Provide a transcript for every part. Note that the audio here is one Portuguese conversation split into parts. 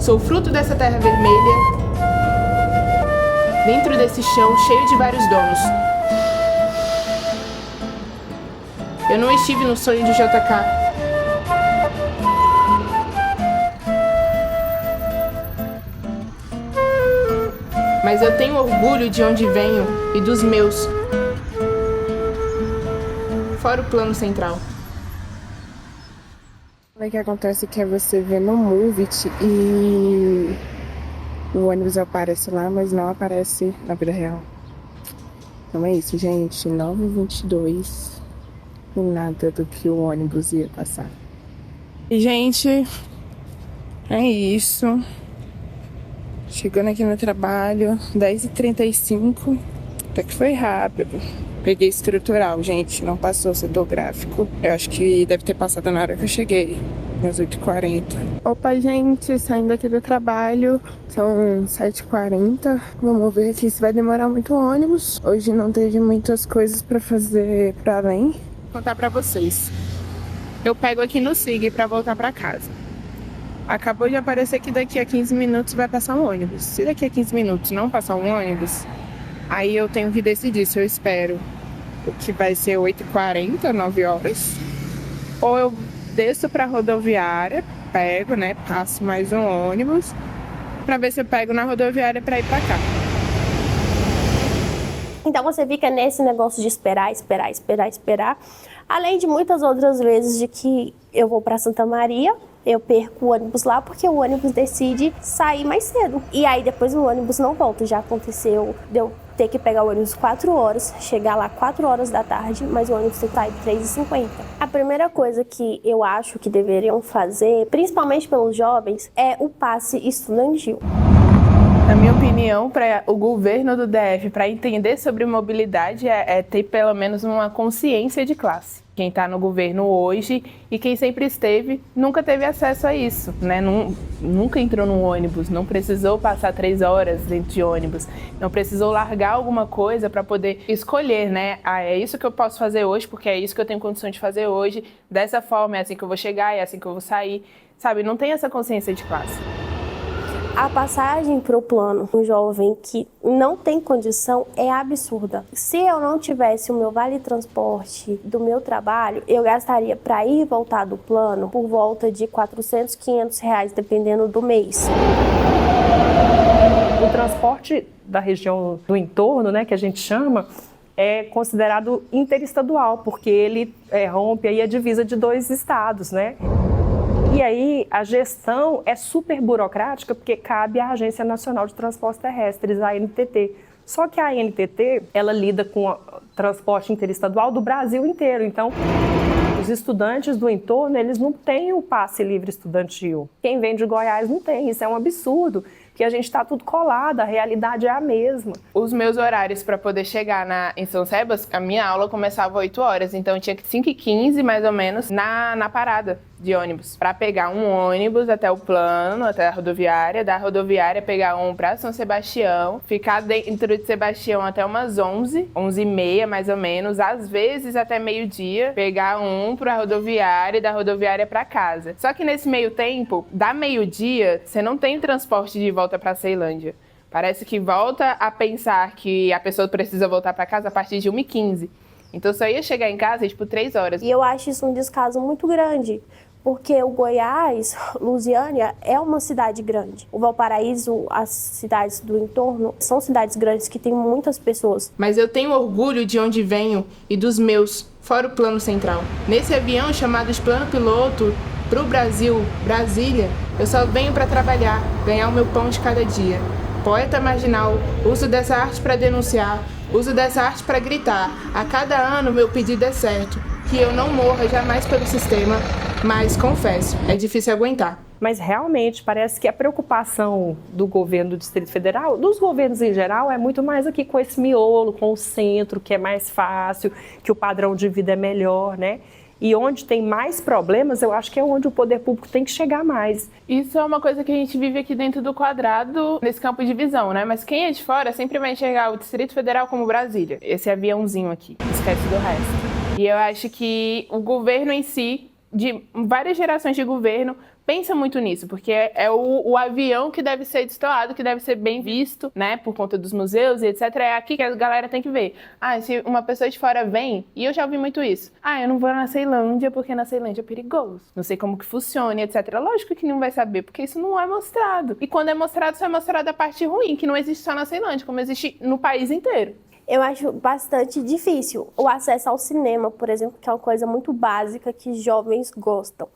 Sou fruto dessa terra vermelha, dentro desse chão cheio de vários donos. Eu não estive no sonho de JK. Mas eu tenho orgulho de onde venho e dos meus. Fora o plano central. O que acontece que é você ver no Movit e o ônibus aparece lá, mas não aparece na vida real. Então é isso, gente. 9h22. E nada do que o ônibus ia passar. E, gente, é isso. Chegando aqui no trabalho, 10h35. Até que foi rápido. Peguei estrutural, gente. Não passou setor gráfico. Eu acho que deve ter passado na hora que eu cheguei. Às 8h40. Opa, gente, saindo aqui do trabalho. São 7h40. Vamos ver aqui se vai demorar muito o ônibus. Hoje não teve muitas coisas pra fazer pra além. Vou contar pra vocês. Eu pego aqui no SIG pra voltar pra casa. Acabou de aparecer que daqui a 15 minutos vai passar um ônibus. Se daqui a 15 minutos não passar um ônibus, aí eu tenho que decidir se eu espero o que vai ser 8h40, 9h, ou eu desço pra rodoviária, pego, né, passo mais um ônibus, pra ver se eu pego na rodoviária pra ir pra cá. Então você fica nesse negócio de esperar. Além de muitas outras vezes de que eu vou pra Santa Maria, eu perco o ônibus lá porque o ônibus decide sair mais cedo. E aí depois o ônibus não volta. Já aconteceu de eu ter que pegar o ônibus 4 horas, chegar lá 4 horas da tarde, mas o ônibus sai 3h50. A primeira coisa que eu acho que deveriam fazer, principalmente pelos jovens, é o passe estudantil. Na minha opinião, para o governo do DF, para entender sobre mobilidade, é ter pelo menos uma consciência de classe. Quem está no governo hoje e quem sempre esteve, nunca teve acesso a isso, né? Nunca entrou num ônibus, não precisou passar 3 horas dentro de ônibus, não precisou largar alguma coisa para poder escolher, né? Ah, é isso que eu posso fazer hoje, porque é isso que eu tenho condição de fazer hoje, dessa forma, é assim que eu vou chegar, é assim que eu vou sair, sabe? Não tem essa consciência de classe. A passagem para o plano, um jovem que não tem condição, é absurda. Se eu não tivesse o meu vale-transporte do meu trabalho, eu gastaria para ir e voltar do plano por volta de R$400, R$500, dependendo do mês. O transporte da região do entorno, né, que a gente chama, é considerado interestadual, porque ele rompe aí a divisa de 2 estados, né? E aí a gestão é super burocrática porque cabe à Agência Nacional de Transportes Terrestres, a ANTT. Só que a ANTT, ela lida com o transporte interestadual do Brasil inteiro. Então, os estudantes do entorno, eles não têm o passe livre estudantil. Quem vem de Goiás não tem, isso é um absurdo. Porque a gente está tudo colado, a realidade é a mesma. Os meus horários para poder chegar em São Sebas, a minha aula começava 8 horas, então eu tinha que 5h15 mais ou menos na parada de ônibus, para pegar um ônibus até o plano, até a rodoviária, da rodoviária pegar um para São Sebastião, ficar dentro de Sebastião até umas 11h30 mais ou menos, às vezes até meio-dia, pegar um para a rodoviária e da rodoviária para casa. Só que nesse meio tempo, da meio-dia, você não tem transporte de volta para Ceilândia. Parece que volta a pensar que a pessoa precisa voltar para casa a partir de 1h15. Então só ia chegar em casa tipo 3 horas. E eu acho isso um descaso muito grande, porque o Goiás, Lusiânia, é uma cidade grande. O Valparaíso, as cidades do entorno, são cidades grandes que têm muitas pessoas. Mas eu tenho orgulho de onde venho e dos meus, fora o plano central. Nesse avião chamado de plano piloto, pro Brasil, Brasília, eu só venho para trabalhar, ganhar o meu pão de cada dia. Poeta marginal, uso dessa arte para denunciar, uso dessa arte para gritar. A cada ano meu pedido é certo, que eu não morra jamais pelo sistema, mas confesso, é difícil aguentar. Mas realmente parece que a preocupação do governo do Distrito Federal, dos governos em geral, é muito mais aqui com esse miolo, com o centro, que é mais fácil, que o padrão de vida é melhor, né? E onde tem mais problemas, eu acho que é onde o poder público tem que chegar mais. Isso é uma coisa que a gente vive aqui dentro do quadrado, nesse campo de visão, né? Mas quem é de fora sempre vai enxergar o Distrito Federal como Brasília. Esse aviãozinho aqui, esquece do resto. E eu acho que o governo em si, de várias gerações de governo, pensa muito nisso, porque é o avião que deve ser destoado, que deve ser bem visto, né, por conta dos museus e etc. É aqui que a galera tem que ver. Se uma pessoa de fora vem, e eu já ouvi muito isso, eu não vou na Ceilândia porque na Ceilândia é perigoso, não sei como que funciona, etc. Lógico que não vai saber, porque isso não é mostrado. E quando é mostrado, só é mostrado a parte ruim, que não existe só na Ceilândia, como existe no país inteiro. Eu acho bastante difícil o acesso ao cinema, por exemplo, que é uma coisa muito básica que jovens gostam.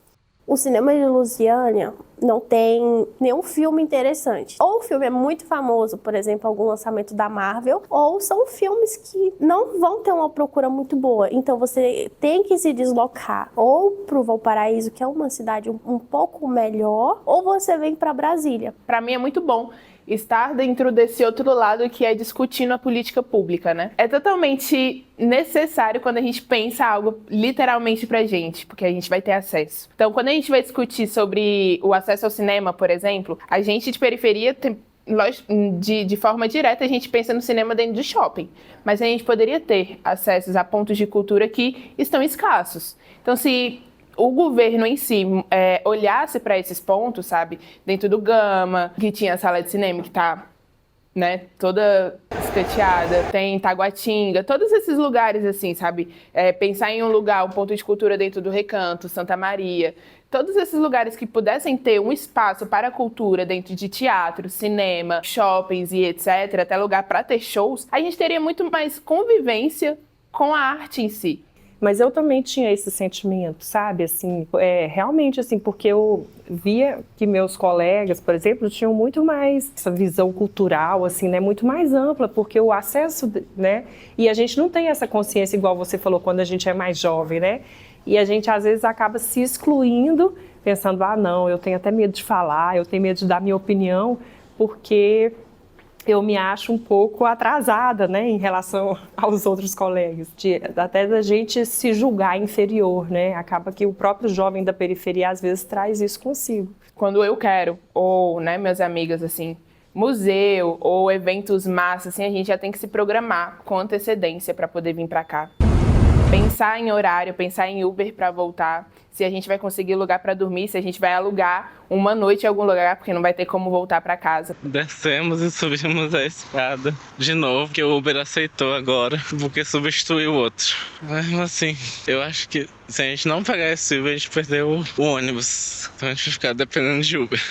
O cinema de Lusiânia não tem nenhum filme interessante. Ou o filme é muito famoso, por exemplo, algum lançamento da Marvel, ou são filmes que não vão ter uma procura muito boa. Então você tem que se deslocar ou para o Valparaíso, que é uma cidade um pouco melhor, ou você vem para Brasília. Para mim é muito bom estar dentro desse outro lado que é discutindo a política pública, né? É totalmente necessário quando a gente pensa algo literalmente pra gente, porque a gente vai ter acesso. Então, quando a gente vai discutir sobre o acesso ao cinema, por exemplo, a gente de periferia tem... De forma direta, a gente pensa no cinema dentro de shopping, mas a gente poderia ter acessos a pontos de cultura que estão escassos. Então, se o governo em si olhasse para esses pontos, sabe, dentro do Gama, que tinha a sala de cinema que tá, né, toda escateada, tem Taguatinga, todos esses lugares assim, sabe, pensar em um lugar, um ponto de cultura dentro do Recanto, Santa Maria, todos esses lugares que pudessem ter um espaço para a cultura dentro de teatro, cinema, shoppings e etc, até lugar para ter shows, a gente teria muito mais convivência com a arte em si. Mas eu também tinha esse sentimento, sabe, assim, realmente, assim, porque eu via que meus colegas, por exemplo, tinham muito mais essa visão cultural, assim, né, muito mais ampla, porque o acesso, né, e a gente não tem essa consciência, igual você falou, quando a gente é mais jovem, né, e a gente, às vezes, acaba se excluindo, pensando, não, eu tenho até medo de falar, eu tenho medo de dar minha opinião, porque eu me acho um pouco atrasada, né, em relação aos outros colegas, até da gente se julgar inferior, né, acaba que o próprio jovem da periferia às vezes traz isso consigo. Quando eu quero, ou, né, minhas amigas, assim, museu ou eventos massa, assim, a gente já tem que se programar com antecedência para poder vir para cá. Pensar em horário, pensar em Uber para voltar, se a gente vai conseguir lugar para dormir, se a gente vai alugar uma noite em algum lugar, porque não vai ter como voltar para casa. Descemos e subimos a escada de novo, que o Uber aceitou agora, porque substituiu o outro. Mas assim, eu acho que se a gente não pegar esse Uber, a gente perdeu o ônibus. Então a gente vai ficar dependendo de Uber.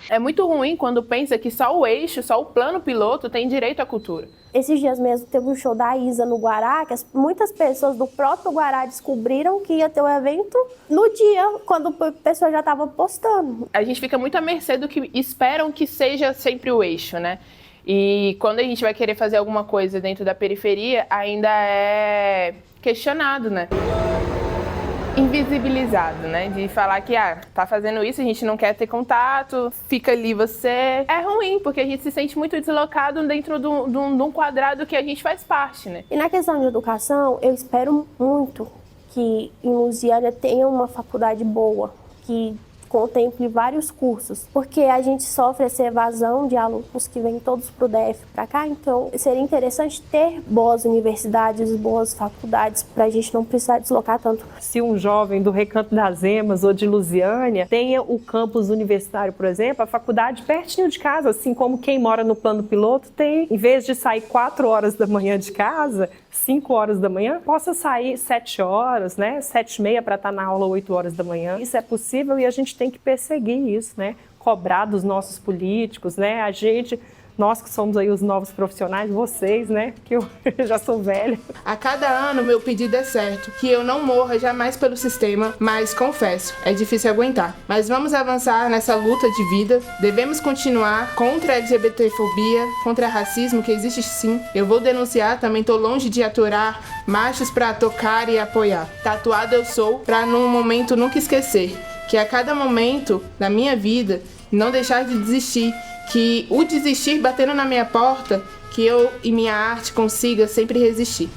É muito ruim quando pensa que só o eixo, só o plano piloto tem direito à cultura. Esses dias mesmo teve um show da Isa no Guará, que muitas pessoas do próprio Guará descobriram que ia ter o evento no dia, quando a pessoa já estava postando. A gente fica muito à mercê do que esperam que seja sempre o eixo, né? E quando a gente vai querer fazer alguma coisa dentro da periferia, ainda é questionado, né? Invisibilizado, né? De falar que, tá fazendo isso, a gente não quer ter contato, fica ali você. É ruim, porque a gente se sente muito deslocado dentro de um quadrado que a gente faz parte, né? E na questão de educação, eu espero muito que em Lusiânia tenha uma faculdade boa, que contemple vários cursos, porque a gente sofre essa evasão de alunos que vêm todos para o DF para cá, então seria interessante ter boas universidades, boas faculdades, para a gente não precisar deslocar tanto. Se um jovem do Recanto das Emas ou de Lusiânia tenha o campus universitário, por exemplo, a faculdade pertinho de casa, assim como quem mora no plano piloto tem, em vez de sair 4 horas da manhã de casa, 5 horas da manhã, possa sair 7 horas, né? 7h30 para estar na aula 8 horas da manhã. Isso é possível e a gente tem que perseguir isso, né? Cobrar dos nossos políticos, né? Nós que somos aí os novos profissionais, vocês, né? Que eu já sou velha. A cada ano, meu pedido é certo, que eu não morra jamais pelo sistema, mas confesso, é difícil aguentar. Mas vamos avançar nessa luta de vida, devemos continuar contra a LGBTfobia, contra o racismo, que existe sim. Eu vou denunciar, também tô longe de aturar machos pra tocar e apoiar. Tatuado eu sou, pra num momento nunca esquecer, que a cada momento da minha vida, não deixar de desistir, que o desistir batendo na minha porta, que eu e minha arte consiga sempre resistir.